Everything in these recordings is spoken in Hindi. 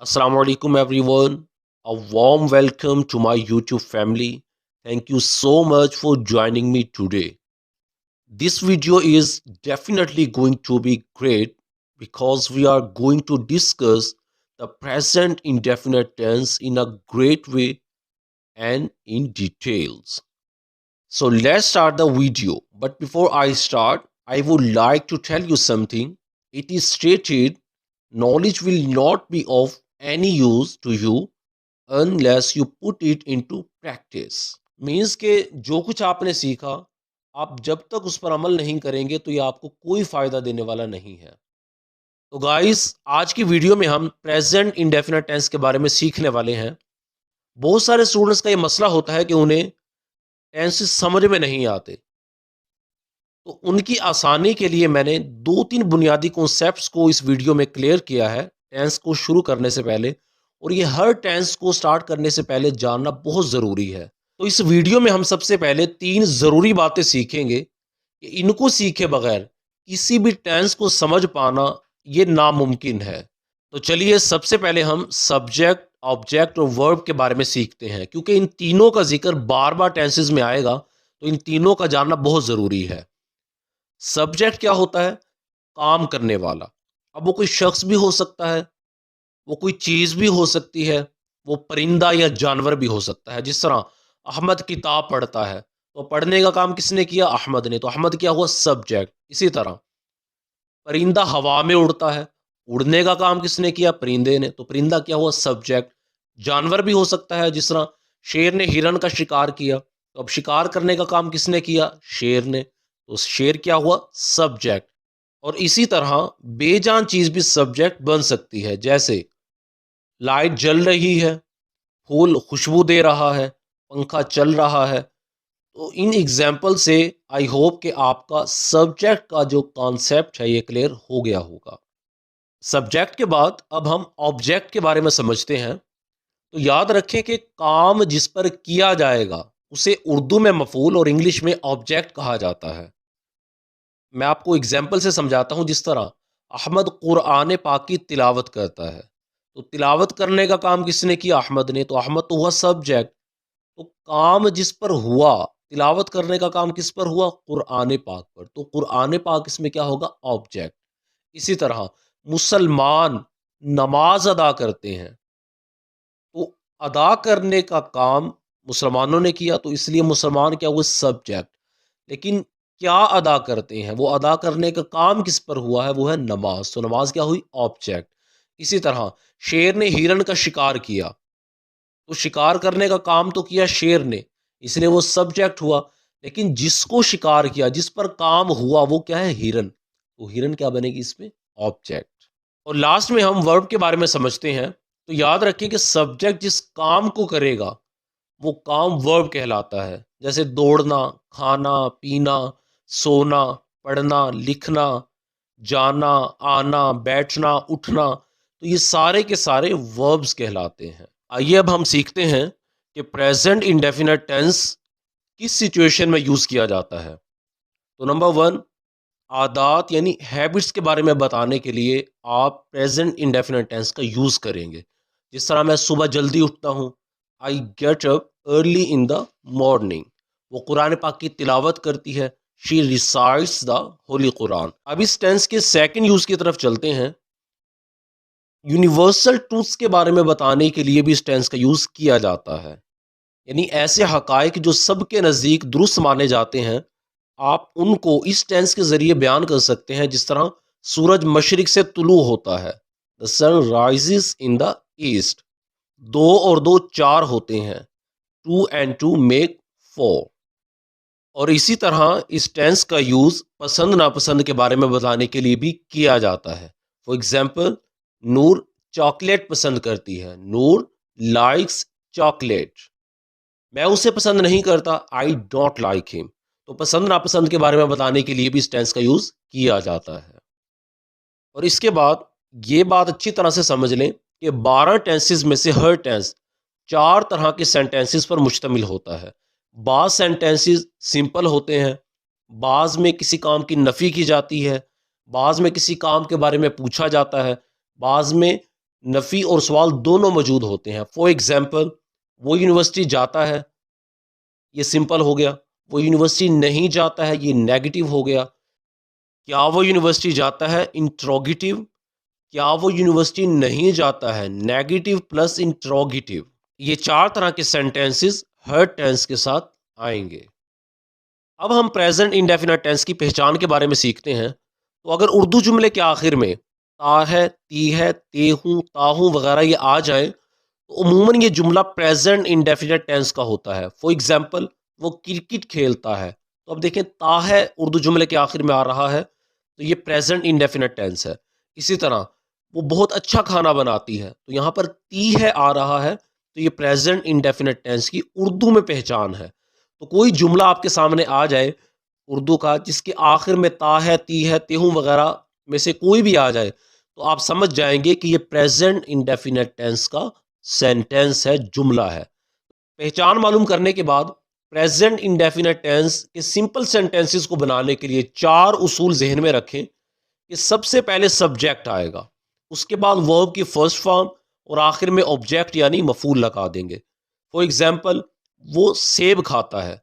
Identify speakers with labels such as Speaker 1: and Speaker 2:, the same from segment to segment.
Speaker 1: Assalamu alaikum everyone. A warm welcome to my YouTube family. Thank you so much for joining me today. This video is definitely going to be great because we are going to discuss the present indefinite tense in a great way and in details. So let's start the video. But before I start, I would like to tell you something. It is stated knowledge will not be of any use to you unless you put it into practice. Means के जो कुछ आपने सीखा, आप जब तक उस पर अमल नहीं करेंगे तो ये आपको कोई फायदा देने वाला नहीं है। तो गाइस, आज की वीडियो में हम प्रेजेंट इंडेफिनिट टेंस के बारे में सीखने वाले हैं। बहुत सारे स्टूडेंट्स का ये मसला होता है कि उन्हें टेंसेस समझ में नहीं आते। तो उनकी आसानी के लिए मैंने 2-3 बुनियादी कॉन्सेप्ट्स को इस वीडियो में क्लियर किया है टेंस को शुरू करने से पहले, और ये हर टेंस को स्टार्ट करने से पहले जानना बहुत ज़रूरी है। तो इस वीडियो में हम सबसे पहले 3 ज़रूरी बातें सीखेंगे कि इनको सीखे बगैर किसी भी टेंस को समझ पाना ये नामुमकिन है। तो चलिए सबसे पहले हम सब्जेक्ट, ऑब्जेक्ट और वर्ब के बारे में सीखते हैं, क्योंकि इन तीनों का जिक्र बार बार टेंसेस में आएगा, तो इन तीनों का जानना बहुत ज़रूरी है। सब्जेक्ट क्या होता है? काम करने वाला। अब वो कोई शख्स भी हो सकता है, वो कोई चीज़ भी हो सकती है, वो परिंदा या जानवर भी हो सकता है। जिस तरह अहमद किताब पढ़ता है, तो पढ़ने का काम किसने किया? अहमद ने। तो अहमद क्या हुआ? सब्जेक्ट। इसी तरह परिंदा हवा में उड़ता है, उड़ने का काम किसने किया? परिंदे ने। तो परिंदा क्या हुआ? सब्जेक्ट। जानवर भी हो सकता है, जिस तरह शेर ने हिरन का शिकार किया, तो अब शिकार करने का काम किसने किया? शेर ने। तो शेर क्या हुआ? सब्जेक्ट। और इसी तरह बेजान चीज भी सब्जेक्ट बन सकती है, जैसे लाइट जल रही है, फूल खुशबू दे रहा है, पंखा चल रहा है। तो इन एग्जाम्पल से आई होप कि आपका सब्जेक्ट का जो कॉन्सेप्ट है ये क्लियर हो गया होगा। सब्जेक्ट के बाद अब हम ऑब्जेक्ट के बारे में समझते हैं। तो याद रखें कि काम जिस पर किया जाएगा उसे उर्दू में मफूल और इंग्लिश में ऑब्जेक्ट कहा जाता है। मैं आपको एग्जाम्पल से समझाता हूँ। जिस तरह अहमद कुरान पाक की तिलावत करता है, तो तिलावत करने का काम किसने किया? अहमद ने। तो अहमद तो हुआ सब्जेक्ट। तो काम जिस पर हुआ, तिलावत करने का काम किस पर हुआ? कुरान पाक पर। तो कुरान पाक इसमें क्या होगा? ऑब्जेक्ट। इसी तरह मुसलमान नमाज अदा करते हैं, तो अदा करने का काम मुसलमानों ने किया, तो इसलिए मुसलमान क्या हुआ? सब्जेक्ट। लेकिन क्या अदा करते हैं? वो अदा करने का काम किस पर हुआ है? वो है नमाज। तो नमाज क्या हुई? ऑब्जेक्ट। इसी तरह शेर ने हिरन का शिकार किया, तो शिकार करने का काम तो किया शेर ने, इसलिए वो सब्जेक्ट हुआ। लेकिन जिसको शिकार किया, जिस पर काम हुआ, वो क्या है? हिरन। तो हिरन क्या बनेगी इसमें? ऑब्जेक्ट। और लास्ट में हम वर्ब के बारे में समझते हैं। तो याद रखें कि सब्जेक्ट जिस काम को करेगा वो काम वर्ब कहलाता है। जैसे दौड़ना, खाना, पीना, सोना, पढ़ना, लिखना, जाना, आना, बैठना, उठना, तो ये सारे के सारे वर्ब्स कहलाते हैं। आइए अब हम सीखते हैं कि प्रेजेंट इंडेफिनिट टेंस किस सिचुएशन में यूज़ किया जाता है। तो नंबर वन, आदात यानी हैबिट्स के बारे में बताने के लिए आप प्रेजेंट इंडेफिनिट टेंस का यूज़ करेंगे। जिस तरह मैं सुबह जल्दी उठता हूँ, I get up early in the morning. वो कुरान पाक की तिलावत करती है, she recites the Holi Quran. अब इस टेंस के सेकंड यूज़ की तरफ चलते हैं। यूनिवर्सल ट्रूथ्स के बारे में बताने के लिए भी इस टेंस का यूज़ किया जाता है, यानी ऐसे हकायक जो सबके नज़दीक दुरुस्त माने जाते हैं, आप उनको इस टेंस के ज़रिए बयान कर सकते हैं। जिस तरह सूरज मशरिक से तुलू होता है, the sun rises in the east. 2 और 2 4 होते हैं, 2 and 2 मेक 4। और इसी तरह इस टेंस का यूज़ पसंद नापसंद के बारे में बताने के लिए भी किया जाता है। फॉर एग्जाम्पल, नूर चॉकलेट पसंद करती है, नूर लाइक्स चॉकलेट। मैं उसे पसंद नहीं करता, आई डोंट लाइक हिम। तो पसंद नापसंद के बारे में बताने के लिए भी इस टेंस का यूज़ किया जाता है। और इसके बाद ये बात अच्छी तरह से समझ लें कि 12 टेंसेस में से हर टेंस 4 तरह के सेंटेंसेस पर मुश्तमिल होता है। बाज़ सेंटेंसेस सिंपल होते हैं, बाज़ में किसी काम की नफ़ी की जाती है, बाज़ में किसी काम के बारे में पूछा जाता है, बाज़ में नफ़ी और सवाल दोनों मौजूद होते हैं। फॉर एग्जाम्पल, वो यूनिवर्सिटी जाता है, ये सिंपल हो गया। वो यूनिवर्सिटी नहीं जाता है, ये नेगेटिव हो गया। क्या वो यूनिवर्सिटी जाता है, इंट्रोगेटिव। क्या वो यूनिवर्सिटी नहीं जाता है, नेगेटिव प्लस इंट्रोगेटिव। ये चार तरह के सेंटेंसेस हर टेंस के साथ आएंगे। अब हम प्रेजेंट इंडेफिनिट टेंस की पहचान के बारे में सीखते हैं। तो अगर उर्दू जुमले के आखिर में ता है, ती है, ते हूँ, ता हूँ वगैरह ये आ जाए, तो उमूमन ये जुमला प्रेजेंट इंडेफिनिट टेंस का होता है। फॉर एग्जाम्पल, वो क्रिकेट खेलता है, तो अब देखें ता है उर्दू जुमले के आखिर में आ रहा है, तो ये प्रेजेंट इंडेफिनिट टेंस है। इसी तरह वो बहुत अच्छा खाना बनाती है, तो यहाँ पर ती है आ रहा है, तो ये प्रेजेंट इंडेफिनिट टेंस की उर्दू में पहचान है। तो कोई जुमला आपके सामने आ जाए उर्दू का जिसके आखिर में ता है, ती है, तेहूं वगैरह में से कोई भी आ जाए, तो आप समझ जाएंगे कि ये प्रेजेंट इंडेफिनिट टेंस का सेंटेंस है, जुमला है। पहचान मालूम करने के बाद प्रेजेंट इंडेफिनिट टेंस के सिंपल सेंटेंसेस को बनाने के लिए चार उसूल जहन में रखें कि सबसे पहले सब्जेक्ट आएगा, उसके बाद वर्ब की फर्स्ट फॉर्म और आखिर में ऑब्जेक्ट यानी मफूल लगा देंगे। फॉर एग्जाम्पल, वो सेब खाता है,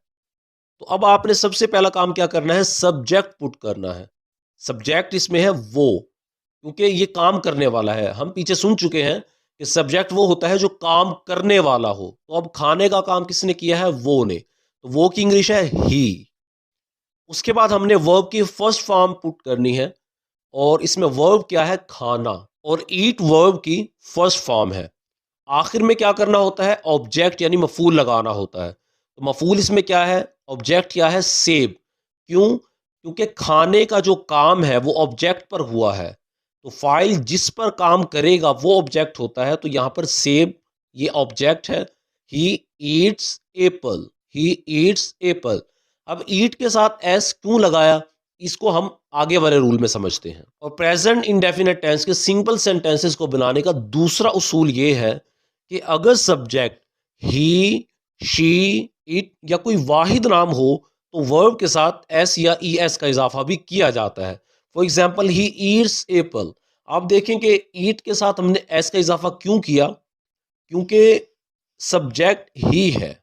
Speaker 1: तो अब आपने सबसे पहला काम क्या करना है, सब्जेक्ट पुट करना है। सब्जेक्ट इसमें है वो, क्योंकि ये काम करने वाला है। हम पीछे सुन चुके हैं कि सब्जेक्ट वो होता है जो काम करने वाला हो। तो अब खाने का काम किसने किया है, वो ने, तो वो की इंग्लिश है ही। उसके बाद हमने वर्ब की फर्स्ट फॉर्म पुट करनी है, और इसमें वर्ब क्या है, खाना, और ईट वर्ब की फर्स्ट फॉर्म है। आखिर में क्या करना होता है, ऑब्जेक्ट यानी मफूल लगाना होता है। तो मफूल इसमें क्या है, ऑब्जेक्ट क्या है, सेब। क्यों, क्योंकि खाने का जो काम है वो ऑब्जेक्ट पर हुआ है, तो फाइल जिस पर काम करेगा वो ऑब्जेक्ट होता है। तो यहां पर सेब ये ऑब्जेक्ट है। He eats Apple, he eats Apple. अब ईट के साथ एस क्यों लगाया, इसको हम आगे वाले रूल में समझते हैं। और प्रेजेंट इंडेफिनिट टेंस के सिंपल सेंटेंसेस को बनाने का दूसरा उसूल ये है कि अगर सब्जेक्ट ही, शी, इट या कोई वाहिद नाम हो, तो वर्ब के साथ एस या ई एस का इजाफा भी किया जाता है। For example, he eats Apple. आप देखें कि ईट के साथ हमने एस का इजाफा क्यों किया, क्योंकि सब्जेक्ट ही है।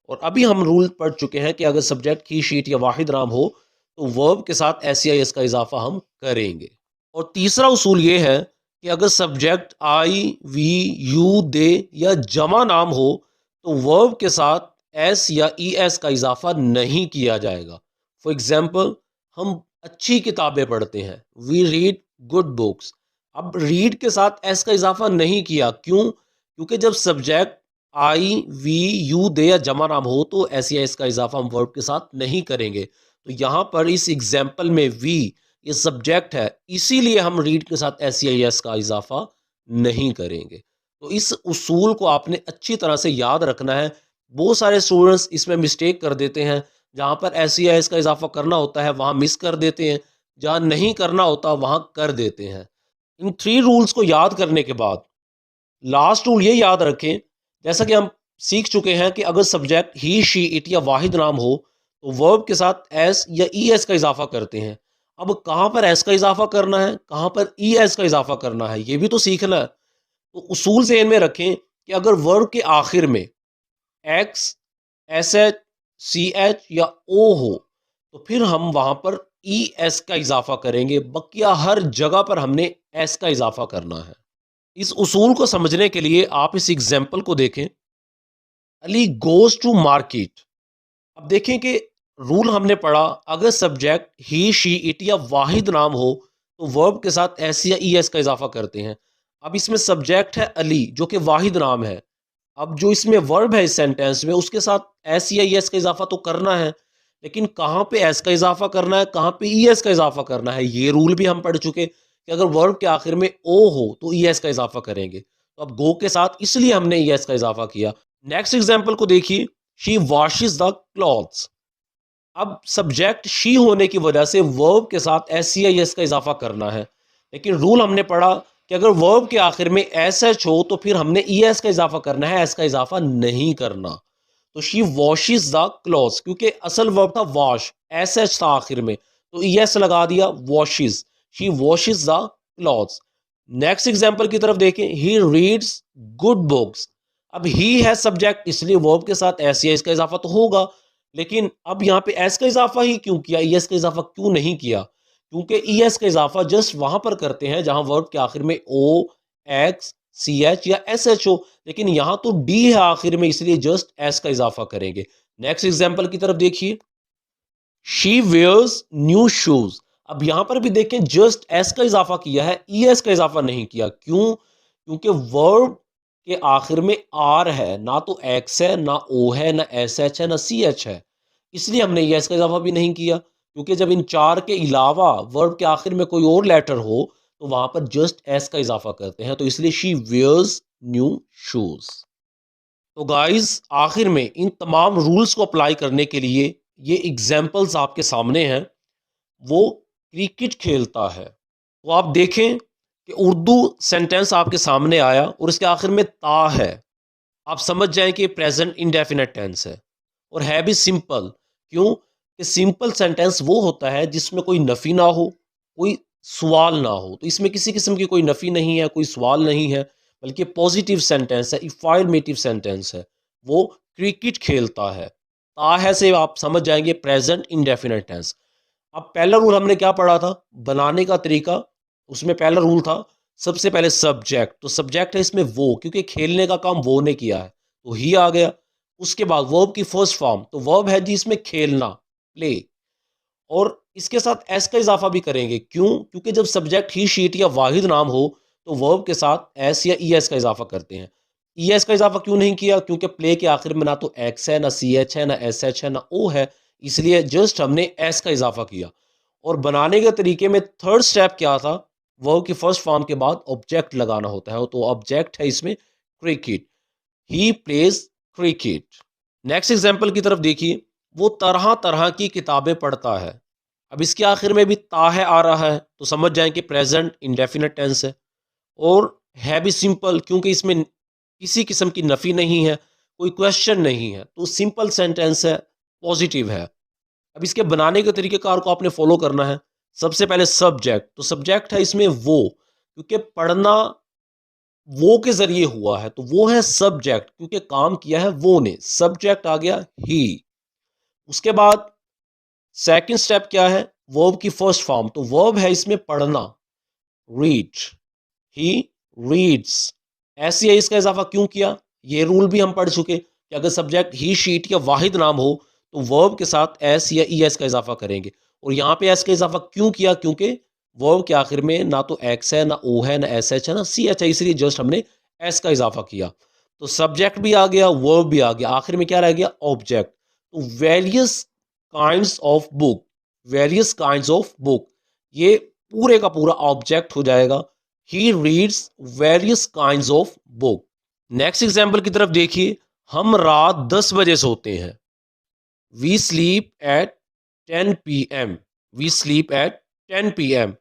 Speaker 1: और अभी हम रूल पढ़ चुके हैं कि अगर सब्जेक्ट ही, शीट या वाहिद नाम हो, तो वर्ब के साथ एस या एस का इजाफा हम करेंगे। और तीसरा उसूल ये है कि अगर subject I, we, you, they या जमा नाम हो, तो वर्ब के साथ एस या ई एस का इजाफा नहीं किया जाएगा। फॉर एग्जाम्पल, हम अच्छी किताबें पढ़ते हैं, वी रीड गुड बुक्स। अब रीड के साथ एस का इजाफा नहीं किया, क्यों, क्योंकि जब subject I, we, you, they या जमा नाम हो, तो एस या एस का इजाफा हम वर्ब के साथ नहीं करेंगे। तो यहां पर इस एग्जाम्पल में वी ये सब्जेक्ट है, इसीलिए हम रीड के साथ एस या एस का इजाफा नहीं करेंगे। तो इस उसूल को आपने अच्छी तरह से याद रखना है। बहुत सारे स्टूडेंट्स इसमें मिस्टेक कर देते हैं, जहां पर एस या एस का इजाफा करना होता है वहां मिस कर देते हैं, जहां नहीं करना होता वहां कर देते हैं। इन थ्री रूल्स को याद करने के बाद लास्ट रूल ये याद रखें, जैसा कि हम सीख चुके हैं कि अगर सब्जेक्ट ही, शी, इट या वाहिद नाम हो, तो वर्ब के साथ एस या ई एस का इजाफा करते हैं। अब कहां पर एस का इजाफा करना है, कहां पर ई एस का इजाफा करना है, ये भी तो सीखना है। तो उसूल से इनमें रखें कि अगर वर्ब के आखिर में X, S H, C H या ओ हो, तो फिर हम वहां पर ई एस का इजाफा करेंगे। बकिया हर जगह पर हमने एस का इजाफा करना है। इस उसूल को समझने के लिए आप इस एग्जाम्पल को देखें। Ali goes to market. अब देखें कि रूल हमने पढ़ा, अगर सब्जेक्ट ही, शी, इट या वाहिद नाम हो, तो वर्ब के साथ एस या ई एस का इजाफा करते हैं। अब इसमें सब्जेक्ट है अली जो कि वाहिद नाम है। अब जो इसमें वर्ब है इस सेंटेंस में, उसके साथ एस या ई एस का इजाफा तो करना है, लेकिन कहाँ पे एस का इजाफा करना है, कहाँ पे ई एस का इजाफा करना है, ये रूल भी हम पढ़ चुके कि अगर वर्ब के आखिर में ओ हो तो ई एस का इजाफा करेंगे। तो अब गो के साथ इसलिए हमने ई एस का इजाफा किया। नेक्स्ट एग्जाम्पल को देखिए, शी वॉशेज द क्लॉथ्स। अब सब्जेक्ट शी होने की वजह से वर्ब के साथ एस सी आई एस का इजाफा करना है, लेकिन रूल हमने पढ़ा कि अगर वर्ब के आखिर में एस एच हो तो फिर हमने ई एस का इजाफा करना है, एस का इजाफा नहीं करना। तो शी वॉशेज द क्लॉथ्स, क्योंकि असल वर्ब था वॉश, एस एच था आखिर में, तो ई एस लगा दिया, washes, she washes the clothes. Next example की तरफ देखें, ही रीड्स गुड बुक्स। अब ही है सब्जेक्ट, इसलिए वर्ब के साथ एस या इसका इजाफा तो होगा, लेकिन अब यहाँ पे एस का इजाफा ही क्यों किया, ई एस का इजाफा क्यों नहीं किया? क्योंकि ई एस का इजाफा जस्ट वहां पर करते हैं जहां वर्ब के आखिर में ओ, एक्स, सी एच या एस एच हो, लेकिन यहां तो डी है आखिर में, इसलिए जस्ट एस का इजाफा करेंगे। नेक्स्ट एग्जाम्पल की तरफ देखिए, शी वेयर्स न्यू शूज। अब यहां पर भी देखें, जस्ट एस का इजाफा किया है, ई एस का इजाफा नहीं किया। क्यों? क्योंकि वर्ब के आखिर में आर है, ना तो एक्स है, ना ओ है, ना एस एच है, ना सी एच है, इसलिए हमने ई एस का इजाफा भी नहीं किया। क्योंकि जब इन चार के अलावा वर्ब के आखिर में कोई और लेटर हो तो वहां पर जस्ट एस का इजाफा करते हैं, तो इसलिए शी वेयर्स न्यू शूज। तो गाइस, आखिर में इन तमाम रूल्स को अप्लाई करने के लिए ये एग्जाम्पल्स आपके सामने हैं। वो क्रिकेट खेलता है, तो आप देखें कि उर्दू सेंटेंस आपके सामने आया और इसके आखिर में ता है, आप समझ जाएं कि प्रेजेंट इंडेफिनेट टेंस है और है भी सिंपल। क्यों? कि सिंपल सेंटेंस वो होता है जिसमें कोई नफी ना हो, कोई सवाल ना हो। तो इसमें किसी किस्म की कोई नफी नहीं है, कोई सवाल नहीं है, बल्कि पॉजिटिव सेंटेंस है, इफार्मेटिव सेंटेंस है। वो क्रिकेट खेलता है, ता है से आप समझ जाएंगे प्रेजेंट इंडेफिनेट टेंस। अब पहला रूल हमने क्या पढ़ा था बनाने का तरीका, उसमें पहला रूल था सबसे पहले सब्जेक्ट, तो सब्जेक्ट है इसमें वो, क्योंकि खेलने का काम वो ने किया है तो ही आ गया। उसके बाद वर्ब की फर्स्ट फॉर्म, तो वर्ब है जी इसमें खेलना, प्ले, और इसके साथ एस का इजाफा भी करेंगे। क्यों? क्योंकि जब सब्जेक्ट ही, शीट या वाहिद नाम हो तो वर्ब के साथ एस या ई एस का इजाफा करते हैं। ई एस का इजाफा क्यों नहीं किया? क्योंकि प्ले के आखिर में ना तो एक्स है, ना सी एच है, ना एस एच है, ना ओ है, इसलिए जस्ट हमने एस का इजाफा किया। और बनाने के तरीके में थर्ड स्टेप क्या था? वर्ब की फर्स्ट फॉर्म के बाद ऑब्जेक्ट लगाना होता है, तो ऑब्जेक्ट है इसमें cricket, he plays cricket. Next example की तरफ देखिए, वो तरह तरह की किताबें पढ़ता है। अब इसके आखिर में भी ता है आ रहा है, तो समझ जाएं कि प्रेजेंट इंडेफिनेट टेंस है और है भी सिंपल, क्योंकि इसमें किसी किस्म की नफी नहीं है, कोई क्वेश्चन नहीं है, तो सिंपल सेंटेंस है, पॉजिटिव है। अब इसके बनाने के तरीकेकार को आपने फॉलो करना है। सबसे पहले सब्जेक्ट, तो सब्जेक्ट है इसमें वो, क्योंकि पढ़ना वो के जरिए हुआ है तो वो है सब्जेक्ट, क्योंकि काम किया है वो ने, सब्जेक्ट आ गया ही। उसके बाद सेकंड स्टेप क्या है? वर्ब की फर्स्ट फॉर्म, तो वर्ब है इसमें पढ़ना, रीड, ही रीड्स। ऐसे ही इसका इजाफा क्यों किया? ये रूल भी हम पढ़ चुके कि अगर सब्जेक्ट ही, शीट या वाहिद नाम हो तो वर्ब के साथ एस या ई एस का इजाफा करेंगे। और यहाँ पे एस का इजाफा क्यों किया? क्योंकि वर्ब के आखिर में ना तो एक्स है, ना ओ है, ना एस एच है, ना सी एच है, इसलिए जस्ट हमने एस का इजाफा किया। तो सब्जेक्ट भी आ गया, वर्ब भी आ गया, आखिर में क्या रह गया? ऑब्जेक्ट। तो various kinds of book, various kinds of book, ये पूरे का पूरा ऑब्जेक्ट हो जाएगा। He reads various kinds of book. Next example की तरफ देखिए, हम रात 10 बजे सोते हैं। We sleep at 10 PM। We sleep at 10 PM।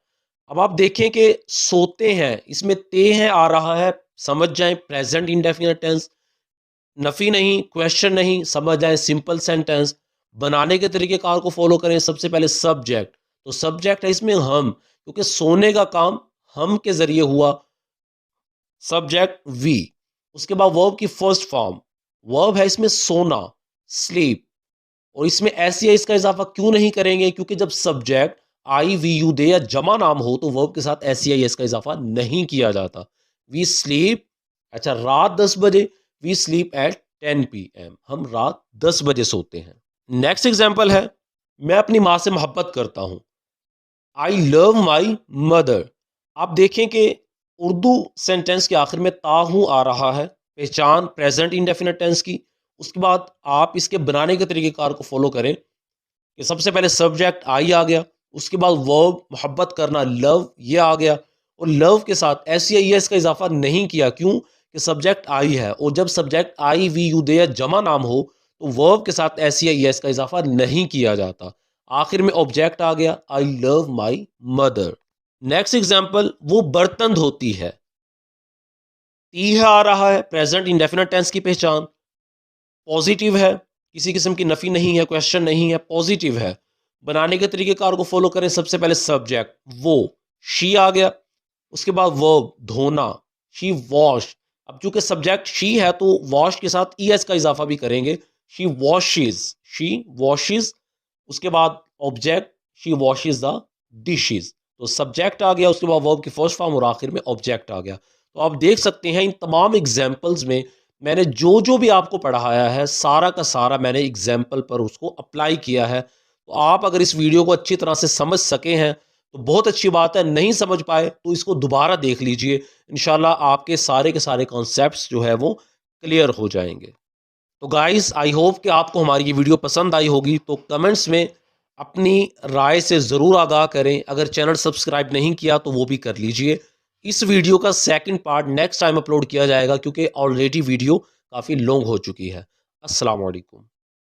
Speaker 1: अब आप देखें कि सोते हैं, इसमें ते हैं आ रहा है, समझ जाएं प्रेजेंट इंडेफिनिट टेंस, नफी नहीं, क्वेश्चन नहीं, समझ जाएं सिंपल सेंटेंस। बनाने के तरीकेकार को फॉलो करें। सबसे पहले सब्जेक्ट, तो सब्जेक्ट है इसमें हम, क्योंकि सोने का काम हम के जरिए हुआ, सब्जेक्ट वी। उसके बाद वर्ब की फर्स्ट फॉर्म, वर्ब है इसमें सोना, स्लीप, और इसमें एस या इसका इजाफा क्यों नहीं करेंगे? क्योंकि जब subject I we you they या जमा नाम हो तो वर्ब के साथ एस या इसका इजाफा नहीं किया जाता। वी स्लीप, अच्छा रात 10 बजे, वी स्लीप एट 10 PM, हम रात 10 बजे सोते हैं। नेक्स्ट एग्जाम्पल है, मैं अपनी माँ से मोहब्बत करता हूं। I love my mother. आप देखें कि उर्दू सेंटेंस के आखिर में ताहू आ रहा है, पहचान प्रेजेंट इंडेफिनिट टेंस की। उसके बाद आप इसके बनाने के तरीकेकार को फॉलो करें कि सबसे पहले सब्जेक्ट आई आ गया, उसके बाद वर्ब मोहब्बत करना, लव, ये आ गया, और लव के साथ एस या एस का इजाफा नहीं किया। क्यों? कि सब्जेक्ट आई है, और जब subject I we you they या जमा नाम हो तो वर्ब के साथ एस या एस का इजाफा नहीं किया जाता। आखिर में ऑब्जेक्ट आ गया, I love my mother. Next example, वो बर्तन धोती है। ती है आ रहा है, प्रेजेंट इंडेफिनिट टेंस की पहचान, पॉजिटिव है, किसी किस्म की नफी नहीं है, क्वेश्चन नहीं है, पॉजिटिव है। बनाने के तरीकेकार को फॉलो करें। सबसे पहले सब्जेक्ट वो, शी आ गया, उसके बाद वर्ब धोना, शी वॉश। अब चूंकि सब्जेक्ट शी है तो वॉश के साथ ईएस का इजाफा भी करेंगे, शी वॉशिज। उसके बाद ऑब्जेक्ट, शी वॉशिज द डिशेज। तो सब्जेक्ट आ गया, उसके बाद वर्ब की फर्स्ट फॉर्म और आखिर में ऑब्जेक्ट आ गया। तो आप देख सकते हैं इन तमाम एग्जाम्पल्स में मैंने जो जो भी आपको पढ़ाया है सारा का सारा मैंने एग्जाम्पल पर उसको अप्लाई किया है। तो आप अगर इस वीडियो को अच्छी तरह से समझ सके हैं तो बहुत अच्छी बात है, नहीं समझ पाए तो इसको दोबारा देख लीजिए, इंशाल्लाह आपके सारे के सारे कॉन्सेप्ट्स जो है वो क्लियर हो जाएंगे। तो गाइस आई होप कि आपको हमारी ये वीडियो पसंद आई होगी, तो कमेंट्स में अपनी राय से ज़रूर आगाह करें। अगर चैनल सब्सक्राइब नहीं किया तो वो भी कर लीजिए। इस वीडियो का second part next time upload किया जाएगा क्योंकि ऑलरेडी वीडियो काफ़ी लॉन्ग हो चुकी है। अस्सलाम वालेकुम।